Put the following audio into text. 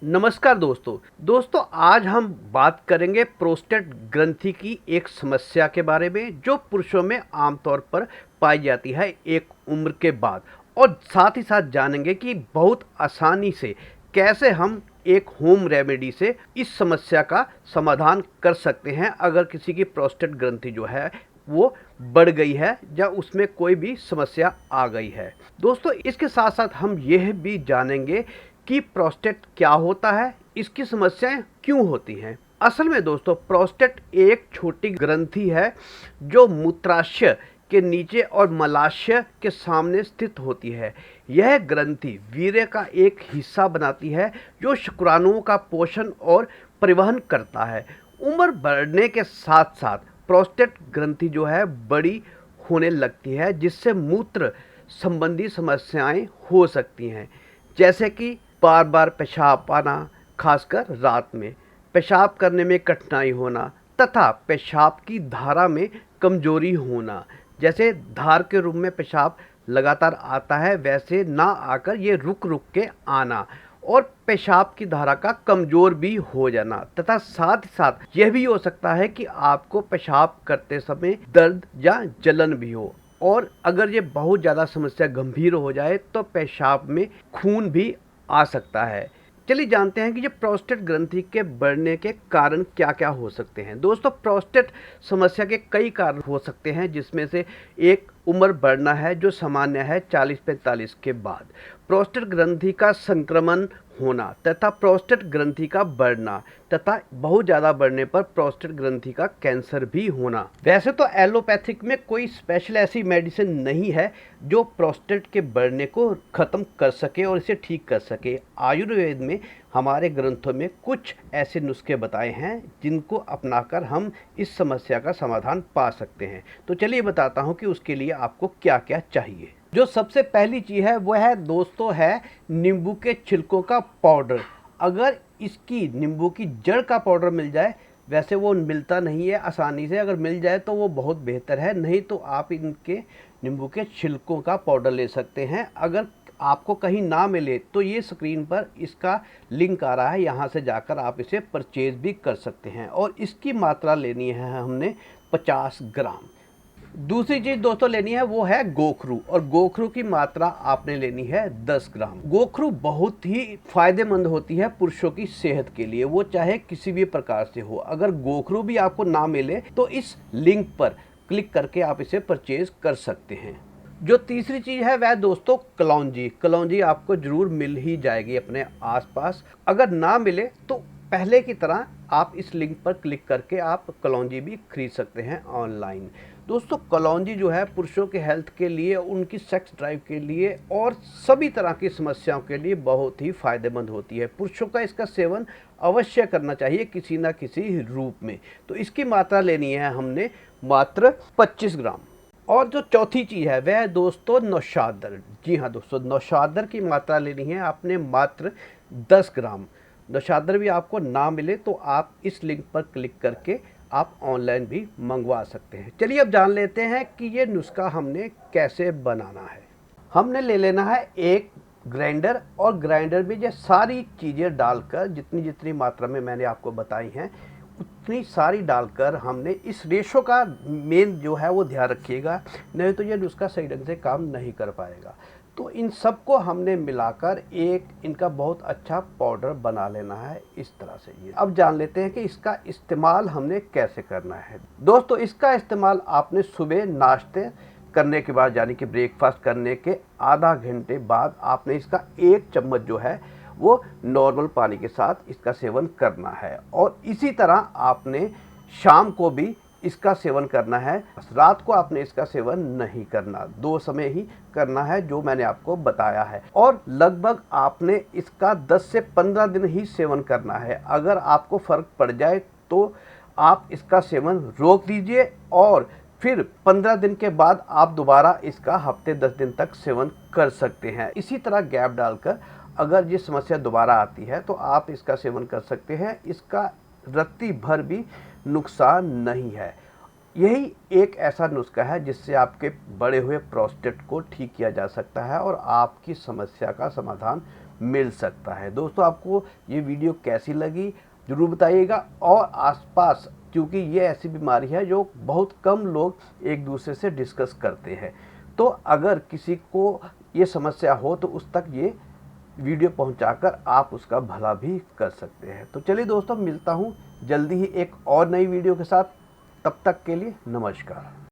नमस्कार दोस्तों आज हम बात करेंगे प्रोस्टेट ग्रंथि की एक समस्या के बारे में जो पुरुषों में आमतौर पर पाई जाती है एक उम्र के बाद। और साथ ही साथ जानेंगे कि बहुत आसानी से कैसे हम एक होम रेमेडी से इस समस्या का समाधान कर सकते हैं अगर किसी की प्रोस्टेट ग्रंथि जो है वो बढ़ गई है या उसमें कोई भी समस्या आ गई है। दोस्तों इसके साथ साथ हम यह भी जानेंगे कि प्रोस्टेट क्या होता है, इसकी समस्याएं क्यों होती हैं। असल में दोस्तों प्रोस्टेट एक छोटी ग्रंथि है जो मूत्राशय के नीचे और मलाशय के सामने स्थित होती है। यह ग्रंथि वीर्य का एक हिस्सा बनाती है जो शुक्राणुओं का पोषण और परिवहन करता है। उम्र बढ़ने के साथ साथ प्रोस्टेट ग्रंथि जो है बड़ी होने लगती है जिससे मूत्र संबंधी समस्याएं हो सकती हैं, जैसे कि बार बार पेशाब आना, खासकर रात में पेशाब करने में कठिनाई होना तथा पेशाब की धारा में कमजोरी होना। जैसे धार के रूप में पेशाब लगातार आता है वैसे ना आकर ये रुक रुक के आना और पेशाब की धारा का कमज़ोर भी हो जाना तथा साथ ही साथ यह भी हो सकता है कि आपको पेशाब करते समय दर्द या जलन भी हो। और अगर ये बहुत ज़्यादा समस्या गंभीर हो जाए तो पेशाब में खून भी आ सकता है। चलिए जानते हैं कि ये प्रोस्टेट ग्रंथि के बढ़ने के कारण क्या क्या हो सकते हैं। दोस्तों प्रोस्टेट समस्या के कई कारण हो सकते हैं जिसमें से एक उम्र बढ़ना है जो सामान्य है 40-45 के बाद, प्रोस्टेट ग्रंथि का संक्रमण होना तथा प्रोस्टेट ग्रंथि का बढ़ना तथा बहुत ज़्यादा बढ़ने पर प्रोस्टेट ग्रंथि का कैंसर भी होना। वैसे तो एलोपैथिक में कोई स्पेशल ऐसी मेडिसिन नहीं है जो प्रोस्टेट के बढ़ने को ख़त्म कर सके और इसे ठीक कर सके। आयुर्वेद में हमारे ग्रंथों में कुछ ऐसे नुस्खे बताए हैं जिनको अपनाकर हम इस समस्या का समाधान पा सकते हैं। तो चलिए बताता हूँ कि उसके लिए आपको क्या क्या चाहिए। जो सबसे पहली चीज़ है वह है दोस्तों है नींबू के छिलकों का पाउडर। अगर इसकी नींबू की जड़ का पाउडर मिल जाए, वैसे वो मिलता नहीं है आसानी से, अगर मिल जाए तो वो बहुत बेहतर है, नहीं तो आप इनके नींबू के छिलकों का पाउडर ले सकते हैं। अगर आपको कहीं ना मिले तो ये स्क्रीन पर इसका लिंक आ रहा है, यहाँ से जाकर आप इसे परचेज भी कर सकते हैं। और इसकी मात्रा लेनी है हमने 50 ग्राम। दूसरी चीज़ दोस्तों लेनी है वो है गोखरू, और गोखरू की मात्रा आपने लेनी है 10 ग्राम। गोखरू बहुत ही फायदेमंद होती है पुरुषों की सेहत के लिए, वो चाहे किसी भी प्रकार से हो। अगर गोखरू भी आपको ना मिले तो इस लिंक पर क्लिक करके आप इसे परचेज कर सकते हैं। जो तीसरी चीज़ है वह दोस्तों कलौंजी। कलौंजी आपको ज़रूर मिल ही जाएगी अपने आसपास। अगर ना मिले तो पहले की तरह आप इस लिंक पर क्लिक करके आप कलौंजी भी खरीद सकते हैं ऑनलाइन। दोस्तों कलौंजी जो है पुरुषों के हेल्थ के लिए, उनकी सेक्स ड्राइव के लिए और सभी तरह की समस्याओं के लिए बहुत ही फ़ायदेमंद होती है। पुरुषों का इसका सेवन अवश्य करना चाहिए किसी न किसी रूप में। तो इसकी मात्रा लेनी है हमने मात्र 25 ग्राम। और जो चौथी चीज़ है वह दोस्तों नौशादर। जी हाँ दोस्तों, नौशादर की मात्रा लेनी है आपने मात्र 10 ग्राम। नौशादर भी आपको ना मिले तो आप इस लिंक पर क्लिक करके आप ऑनलाइन भी मंगवा सकते हैं। चलिए अब जान लेते हैं कि ये नुस्खा हमने कैसे बनाना है। हमने ले लेना है एक ग्राइंडर, और ग्राइंडर में ये सारी चीज़ें डालकर जितनी जितनी मात्रा में मैंने आपको बताई हैं उतनी सारी डालकर हमने इस रेशो का मेन जो है वो ध्यान रखिएगा, नहीं तो ये नुस्खा सही ढंग से काम नहीं कर पाएगा। तो इन सबको हमने मिलाकर एक इनका बहुत अच्छा पाउडर बना लेना है इस तरह से। ये अब जान लेते हैं कि इसका इस्तेमाल हमने कैसे करना है। दोस्तों इसका इस्तेमाल आपने सुबह नाश्ते करने के बाद यानी कि ब्रेकफास्ट करने के आधा घंटे बाद आपने इसका 1 चम्मच जो है वो नॉर्मल पानी के साथ इसका सेवन करना है। और इसी तरह आपने शाम को भी इसका सेवन करना है। रात को आपने इसका सेवन नहीं करना, 2 समय ही करना है जो मैंने आपको बताया है। और लगभग आपने इसका 10 से 15 दिन ही सेवन करना है। अगर आपको फ़र्क पड़ जाए तो आप इसका सेवन रोक दीजिए और फिर 15 दिन के बाद आप दोबारा इसका हफ्ते 10 दिन तक सेवन कर सकते हैं। इसी तरह गैप डालकर अगर ये समस्या दोबारा आती है तो आप इसका सेवन कर सकते हैं। इसका रत्ती भर भी नुकसान नहीं है। यही एक ऐसा नुस्खा है जिससे आपके बढ़े हुए प्रोस्टेट को ठीक किया जा सकता है और आपकी समस्या का समाधान मिल सकता है। दोस्तों, आपको ये वीडियो कैसी लगी ज़रूर बताइएगा। और आसपास, क्योंकि ये ऐसी बीमारी है जो बहुत कम लोग एक दूसरे से डिस्कस करते हैं, तो अगर किसी को ये समस्या हो तो उस तक ये वीडियो पहुंचाकर आप उसका भला भी कर सकते हैं। तो चलिए दोस्तों, मिलता हूं जल्दी ही एक और नई वीडियो के साथ। तब तक के लिए नमस्कार।